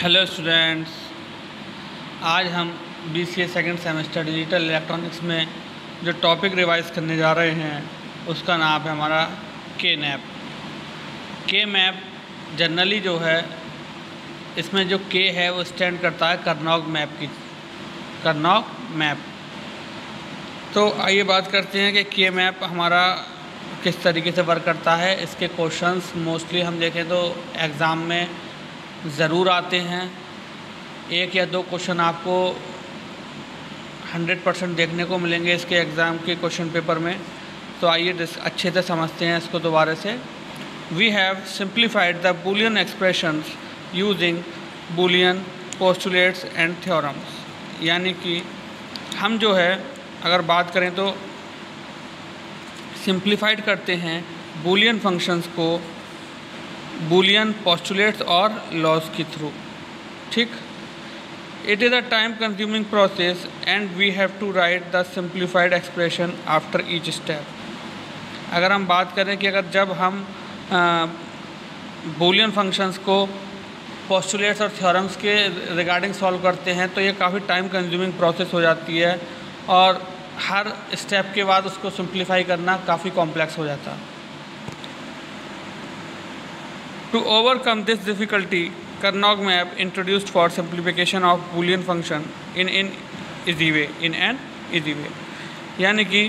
Hello students, आज हम BCA second semester digital electronics में जो टॉपिक रिवाइज करने जा रहे हैं उसका नाम है हमारा के मैप। जनरली जो है इसमें जो के है वो स्टैंड करता है कर्नौग मैप। तो आइए बात करते हैं कि के मैप हमारा किस तरीके से वर्क करता है। इसके क्वेश्चंस मोस्टली हम देखें तो एग्ज़ाम में ज़रूर आते हैं। एक या दो क्वेश्चन आपको 100% देखने को मिलेंगे इसके एग्ज़ाम के क्वेश्चन पेपर में। तो आइए अच्छे से समझते हैं इसको दोबारा से। We have simplified the Boolean expressions using Boolean postulates and theorems. यानी कि हम जो है अगर बात करें तो सिंप्लीफाइड करते हैं बूलियन फंक्शंस को बूलियन पोस्टुलेट्स और लॉज के थ्रू। ठीक, it is a time consuming process and we have to write the simplified expression after each step. अगर हम बात करें कि अगर जब हम बूलियन फंक्शंस को पोस्टुलेट्स और थ्योरम्स के रिगार्डिंग सॉल्व करते हैं तो ये काफ़ी टाइम कंज्यूमिंग प्रोसेस हो जाती है और हर स्टेप के बाद उसको सिंप्लीफाई करना काफ़ी कॉम्प्लेक्स हो जाता है। To overcome this difficulty, Karnaug map introduced for simplification of Boolean function in an easy way। यानी कि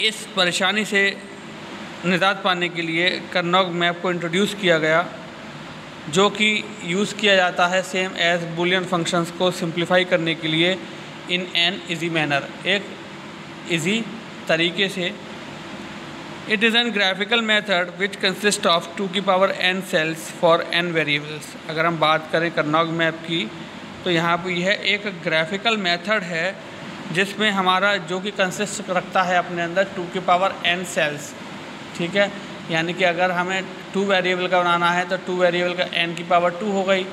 इस परेशानी से निजात पाने के लिए कर्नौग मैप को इंट्रोड्यूस किया गया, जो कि यूज़ किया जाता है सेम एज बूलियन फंक्शंस को सिंप्लीफाई करने के लिए इन एन ईजी मैनर, एक ईजी तरीके से। It is a graphical method which consists of 2 की power n cells for n variables। अगर हम बात करें कर्नौग मैप की तो यहाँ पर यह एक ग्राफिकल मेथड है जिसमें हमारा जो कि कंसिस्ट रखता है अपने अंदर 2 की पावर n सेल्स। ठीक है, यानी कि अगर हमें 2 वेरिएबल का बनाना है तो 2 वेरिएबल का n की पावर 2 हो गई,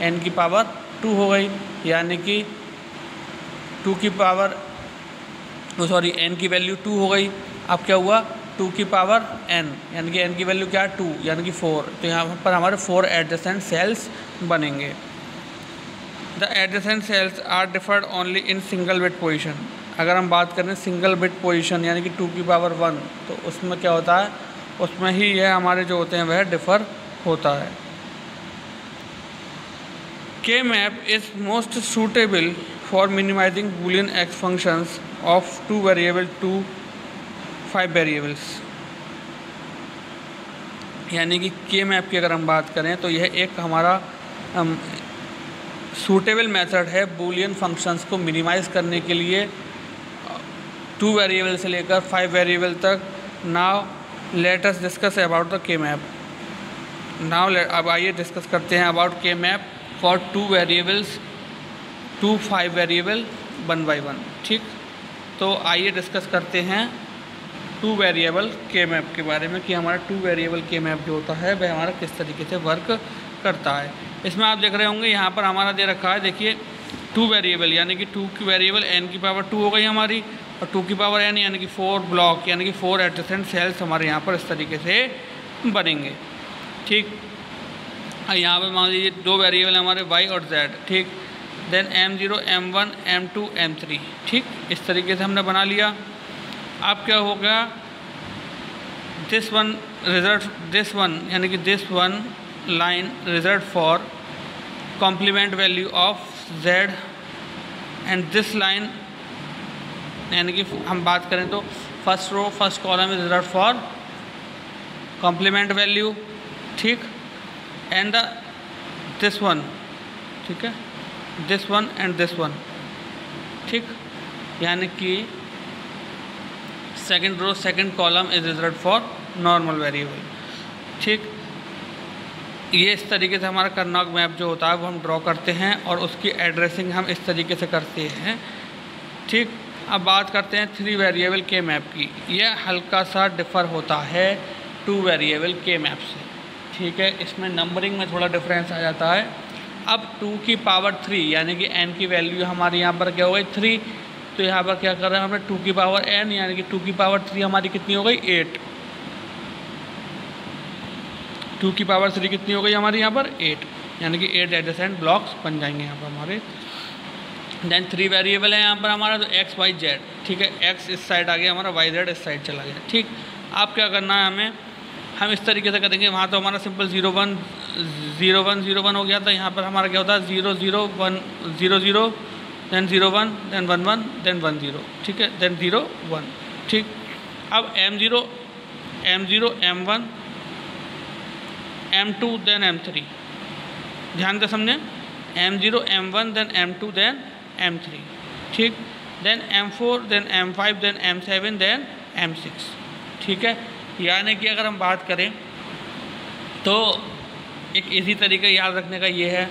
n की पावर 2 हो गई, यानी कि 2 की पावर n की वैल्यू 2 हो गई। अब क्या हुआ, 2 की पावर n, यानी कि n की वैल्यू क्या है 2, यानी कि 4। तो यहाँ पर हमारे 4 एडजेसेंट सेल्स बनेंगे। The adjacent cells are differed only in single bit position. अगर हम बात करें सिंगल बिट पोजीशन यानी कि 2 की पावर 1, तो उसमें क्या होता है, उसमें ही यह हमारे जो होते हैं वह डिफ़र होता है। K map is most suitable for minimising Boolean X functions of 2 variable to 5 variables. यानी कि के मैप की अगर हम बात करें तो यह एक हमारा सूटेबल मेथड है बूलियन फंक्शंस को मिनिमाइज़ करने के लिए 2 वेरिएबल से लेकर 5 वेरिएबल तक। Now let us discuss about the K map. अब आइए डिस्कस करते हैं about K map for 2 variables to 5 variable 1 by 1। ठीक, तो आइए डिस्कस करते हैं 2 वेरिएबल के मैप के बारे में कि हमारा 2 वेरिएबल के मैप जो होता है वह हमारा किस तरीके से वर्क करता है। इसमें आप देख रहे होंगे यहाँ पर हमारा दे रखा है, देखिए 2 वेरिएबल यानी कि 2 की वेरिएबल n की पावर 2 हो गई हमारी, और 2 की पावर n यानी कि 4 ब्लॉक यानी कि 4 एडजेसेंट सेल्स हमारे यहाँ पर इस तरीके से बनेंगे। ठीक, यहाँ पर मान लीजिए 2 वेरिएबल हमारे y और z। ठीक, then m0 m1 m2 m3। ठीक, इस तरीके से हमने बना लिया। अब क्या हो गया, दिस वन यानी कि this one line result for complement value of z and this line, यानी कि हम बात करें तो first row first column is result for complement value. ठीक, एंड दिस वन, ठीक है, this one and this one. ठीक, यानी कि second row second column is reserve for normal variable. ठीक, ये इस तरीके से हमारा कर्नौग मैप जो होता है वो हम ड्रॉ करते हैं और उसकी एड्रेसिंग हम इस तरीके से करते हैं। ठीक, अब बात करते हैं 3 वेरिएबल के मैप की। यह हल्का सा डिफ़र होता है 2 वेरिएबल के मैप से। ठीक है, इसमें नंबरिंग में थोड़ा डिफरेंस आ जाता है। अब 2 की पावर 3 यानी कि n की वैल्यू हमारी यहाँ पर क्या हो गई 3, तो यहाँ पर क्या कर रहे हैं हमने 2 की पावर n यानी कि 2 की पावर 3 हमारी कितनी हो गई 8। 2 की पावर 3 कितनी हो गई हमारी यहाँ पर 8। यानी कि 8 एडजेसेंट ब्लॉक्स बन जाएंगे यहाँ पर हमारे। देन 3 वेरिएबल है यहाँ पर हमारा, तो एक्स वाई जेड, ठीक है, एक्स इस साइड आ गया हमारा, वाई जेड इस साइड चला गया, ठीक। अब क्या करना है हमें, हम इस तरीके से करेंगे, वहाँ तो हमारा सिंपल 0 1 0 1 0 1 हो गया था, यहाँ पर हमारा क्या होता है 0 0 1 0 0 देन 0 1 देन 1 1 देन 1 0, ठीक है, देन 0 1, ठीक। अब M0 M1 M2 then M3, ध्यान से समझें, M0 M1 then M2 then M3, ठीक, then M4 then M5 then M7 then M6, ठीक है। यानी कि अगर हम बात करें तो एक इजी तरीका याद रखने का ये है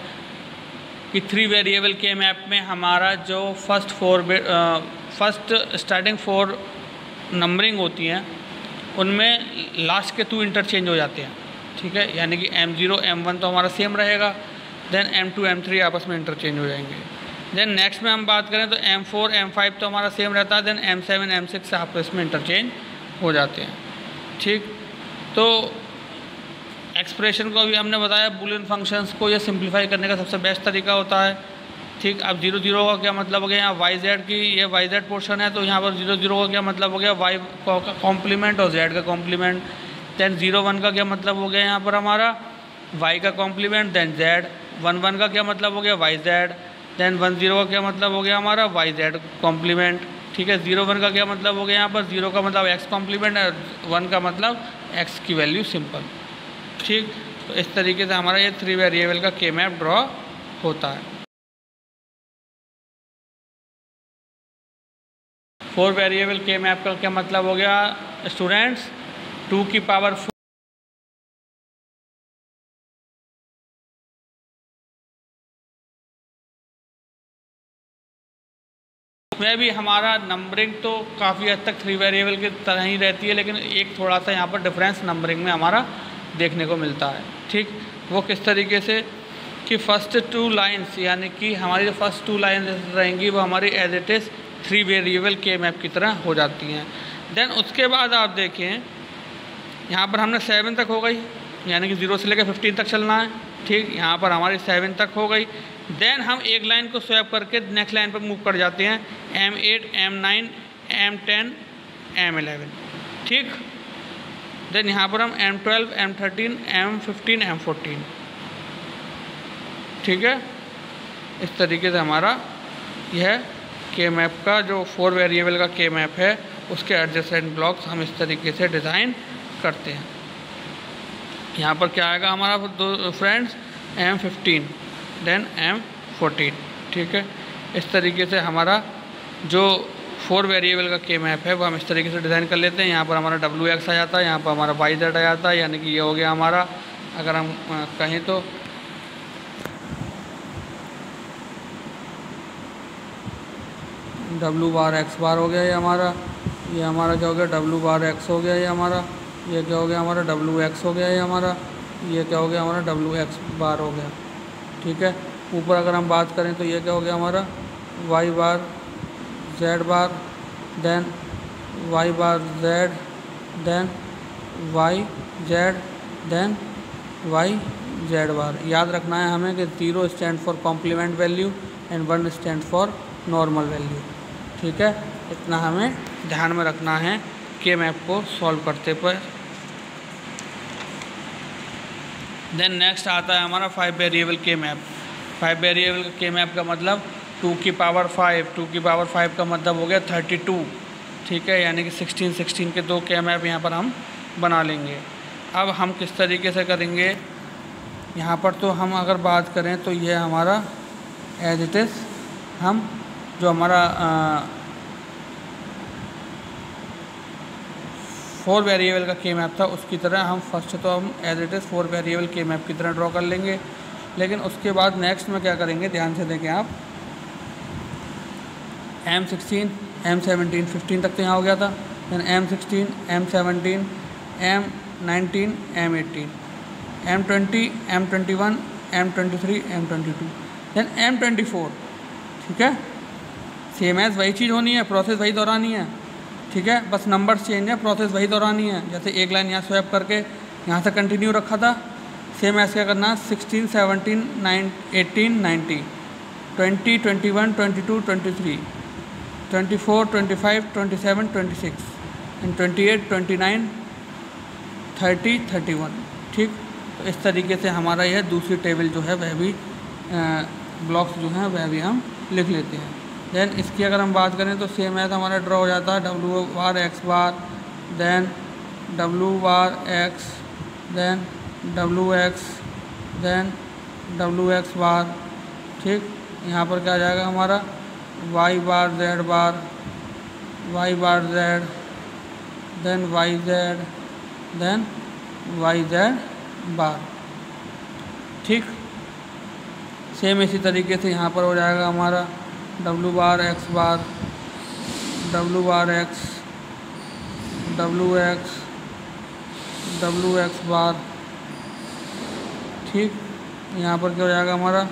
कि 3 वेरिएबल के मैप में हमारा जो फर्स्ट स्टार्टिंग 4 नंबरिंग होती हैं उनमें लास्ट के 2 इंटरचेंज हो जाते हैं, ठीक है। यानी कि M0 M1 तो हमारा सेम रहेगा, देन M2 M3 आपस में इंटरचेंज हो जाएंगे। देन नेक्स्ट में हम बात करें तो M4 M5 तो हमारा सेम रहता है, देन M7 M6 आपस में इंटरचेंज हो जाते हैं, ठीक। तो एक्सप्रेशन को अभी हमने बताया, बूलियन फंक्शंस को ये सिंप्लीफाई करने का सबसे बेस्ट तरीका होता है, ठीक। अब 0 0 का क्या मतलब हो गया, यहाँ वाई जेड की ये वाई जेड पोर्शन है, तो यहाँ पर 0 0 का क्या मतलब हो गया, वाई का कॉम्प्लीमेंट और जेड का कॉम्प्लीमेंट। देन 0 1 का क्या मतलब हो गया यहाँ पर हमारा वाई का कॉम्प्लीमेंट, देन जेड। 1 1 का क्या मतलब हो गया वाई जेड, देन 1 0 का क्या मतलब हो गया हमारा वाई जेड कॉम्प्लीमेंट, ठीक है। 0 1 का क्या मतलब हो गया यहाँ पर, 0 का मतलब एक्स कॉम्प्लीमेंट है, 1 का मतलब एक्स की वैल्यू सिंपल, ठीक। तो इस तरीके से हमारा ये 3 वेरिएबल का के मैप ड्रॉ होता है। 4 वेरिएबल के मैप का क्या मतलब हो गया स्टूडेंट्स, 2 की पावर 4 में भी हमारा नंबरिंग तो काफ़ी हद तक 3 वेरिएबल की तरह ही रहती है, लेकिन एक थोड़ा सा यहाँ पर डिफरेंस नंबरिंग में हमारा देखने को मिलता है, ठीक। वो किस तरीके से कि फर्स्ट 2 लाइन्स, यानी कि हमारी जो फर्स्ट 2 लाइन्स रहेंगी वो हमारी एज इट इज़ 3 वेरिएबल के मैप की तरह हो जाती हैं। देन उसके बाद आप देखें यहाँ पर हमने 7 तक हो गई, यानी कि 0 से लेकर 15 तक चलना है, ठीक। यहाँ पर हमारी 7 तक हो गई। देन हम एक लाइन को स्वैप करके नेक्स्ट लाइन पर मूव कर जाते हैं, M8 M9 M10 M11, ठीक। देन यहाँ पर हम M12 M13 M15 M14, ठीक है। इस तरीके से हमारा यह के मैप का जो 4 वेरिएबल का के मैप है उसके एडजेसेंट ब्लॉक्स हम इस तरीके से डिज़ाइन करते हैं। यहाँ पर क्या आएगा हमारा फ्रेंड्स, M15 देन M14, ठीक है। इस तरीके से हमारा जो 4 वेरिएबल का के मैप है वो हम इस तरीके से डिज़ाइन कर लेते हैं। यहाँ पर हमारा WX आ जाता है, यहाँ पर हमारा YZ आ जाता है, यानी कि ये हो गया हमारा, अगर हम कहें तो W बार X बार हो गया ये हमारा क्या हो गया W बार X हो गया ये हमारा, ये क्या हो गया हमारा WX हो गया ये हमारा, ये क्या हो गया हमारा WX बार हो गया, ठीक है। ऊपर अगर हम बात करें तो ये क्या हो गया हमारा Y bar Z bar, then Y bar Z, then Y Z, then Y Z bar. याद रखना है हमें कि 0 stand for complement value and 1 stand for normal value, ठीक है। इतना हमें ध्यान में रखना है के मैप को सॉल्व करते पर। देन नेक्स्ट आता है हमारा 5 वेरिएबल के मैप। 5 वेरिएबल के मैप का मतलब 2 की पावर 5, 2 की पावर 5 का मतलब हो गया 32, ठीक है। यानी कि 16 के 2 के मैप यहाँ पर हम बना लेंगे। अब हम किस तरीके से करेंगे, यहाँ पर तो हम अगर बात करें तो ये हमारा एज इट इज़ हम जो हमारा 4 वेरिएबल का के मैप था उसकी तरह हम फर्स्ट तो हम एज इट इज़ 4 वेरिएबल के मैप की तरह ड्रॉ कर लेंगे। लेकिन उसके बाद नेक्स्ट में क्या करेंगे, ध्यान से देखें आप, M16 M17 15 तक तो यहाँ हो गया था, then M16 M17 M19 M18 M20 M21 M23 M22 then M24, ठीक है। सेम एज वही चीज़ होनी है, प्रोसेस वही दोहरानी है, ठीक है। बस नंबर चेंज है, प्रोसेस वही दोहरानी है। जैसे एक लाइन यहाँ स्वैप करके यहाँ से कंटिन्यू रखा था, सेम ऐसे क्या करना 16, 17, 18, 19, 20, 21, 22, 23, 24, 25, 27, 26 एंड 28, 29, 30, 31। ठीक, तो इस तरीके से हमारा यह दूसरी टेबल जो है वह भी ब्लॉक्स जो हैं वह भी हम लिख लेते हैं। देन इसकी अगर हम बात करें तो सेम है, तो हमारा ड्रॉ हो जाता है W bar X bar, then W bar X, then W X, then W X bar. ठीक, यहाँ पर क्या आ जाएगा हमारा Y bar Z bar, Y bar Z, then Y Z, then Y Z bar. ठीक, सेम इसी तरीके से यहाँ पर हो जाएगा हमारा W bar X bar, W bar X, W X, W X bar. ठीक, यहाँ पर क्या हो जाएगा हमारा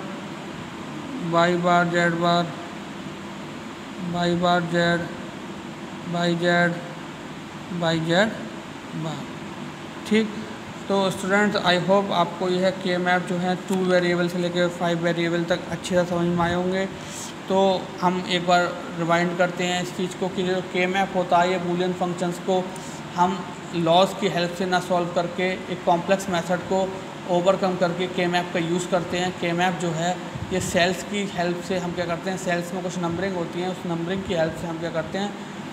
Y bar Z bar, Y bar Z, Y Z, Y Z bar. ठीक, तो स्टूडेंट्स आई होप आपको यह के मैप जो है 2 वेरिएबल से लेकर 5 वेरिएबल तक अच्छे से समझ में आए होंगे। तो हम एक बार रिवाइंड करते हैं इस चीज़ को कि जो के मैप होता है ये बूलियन फंक्शंस को हम लॉज की हेल्प से ना सॉल्व करके एक कॉम्प्लेक्स मेथड को ओवरकम करके के मैप का यूज़ करते हैं। के मैप जो है ये सेल्स की हेल्प से हम क्या करते हैं, सेल्स में कुछ नंबरिंग होती है, उस नंबरिंग की हेल्प से हम क्या करते हैं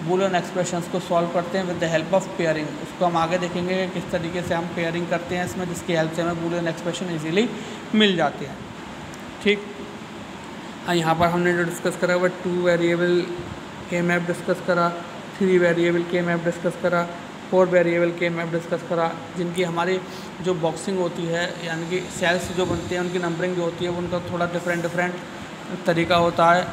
बूलियन एक्सप्रेशंस को सॉल्व करते हैं with the help of pairing. उसको हम आगे देखेंगे कि किस तरीके से हम पेयरिंग करते हैं इसमें, जिसकी हेल्प से हमें बूलियन एक्सप्रेशन इजीली मिल जाते हैं। ठीक, हाँ, यहाँ पर हमने जो डिस्कस करा वह 2 वेरिएबल के मैप डिस्कस करा, 3 वेरिएबल के मैप डिस्कस करा, 4 वेरिएबल के मैप डिस्कस करा, जिनकी हमारी जो बॉक्सिंग होती है यानी कि सेल्स जो बनते हैं उनकी नंबरिंग जो होती है उनका थोड़ा डिफरेंट तरीका होता है।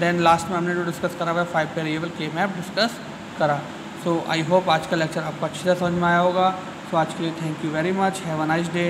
देन लास्ट में हमने जो डिस्कस करा हुआ 5 वेरिएबल के मैप डिस्कस करा। सो आई होप आज का लेक्चर आपको अच्छी तरह समझ में आया होगा। सो आज के लिए thank you very much, have a nice day.